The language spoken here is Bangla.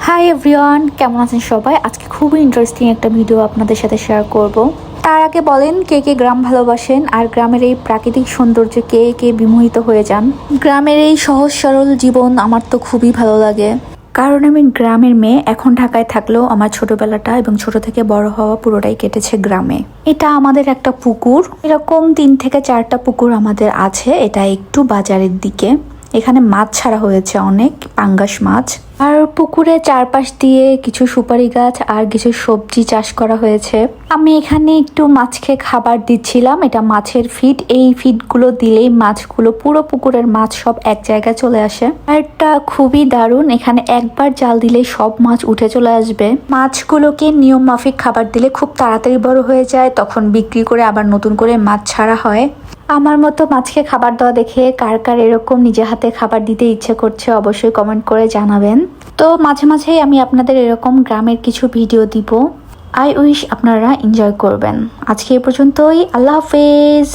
হাই এভরিওয়ান, কেমন আছেন সবাই? আজকে খুবই ইন্টারেস্টিং একটা ভিডিও আপনাদের সাথে শেয়ার করব। তার আগে বলেন কে কে গ্রাম ভালোবাসেন আর গ্রামের এই প্রাকৃতিক সৌন্দর্যে কে কে বিমোহিত হয়ে যান। গ্রামের এই সহজ সরল জীবন আমার তো খুবই ভালো লাগে, কারণ আমি গ্রামের মেয়ে। এখন ঢাকায় থাকলেও আমার ছোটবেলাটা এবং ছোট থেকে বড় হওয়া পুরোটাই কেটেছে গ্রামে। এটা আমাদের একটা পুকুর, এরকম 3 থেকে 4টা পুকুর আমাদের আছে। এটা একটু বাজারের দিকে। এখানে মাছ ছাড়া হয়েছে, অনেক পাঙ্গাস মাছ। আর পুকুরের চারপাশ দিয়ে কিছু সুপারি গাছ আর কিছু সবজি চাষ করা হয়েছে। আমি এখানে একটু মাছকে খাবার দিচ্ছিলাম। এটা মাছের ফিড। এই ফিডগুলো দিলেই মাছগুলো, পুরো পুকুরের মাছ সব এক জায়গায় চলে আসে। আর এটা খুবই দারুণ। এখানে একবার জাল দিলেই সব মাছ উঠে চলে আসবে। মাছগুলোকে নিয়ম মাফিক খাবার দিলে খুব তাড়াতাড়ি বড় হয়ে যায়, তখন বিক্রি করে আবার নতুন করে মাছ ছাড়া হয়। আমার মতো মাছকে খাবার দেওয়া দেখে কার কার এরকম নিজে হাতে খাবার দিতে ইচ্ছে করছে অবশ্যই কমেন্ট করে জানাবেন। তো মাঝে মাঝেই আমি আপনাদের এরকম গ্রামের কিছু ভিডিও দিব। আই উইশ আপনারা এনজয় করবেন। আজকে এ পর্যন্তই। আল্লাহ হাফেজ।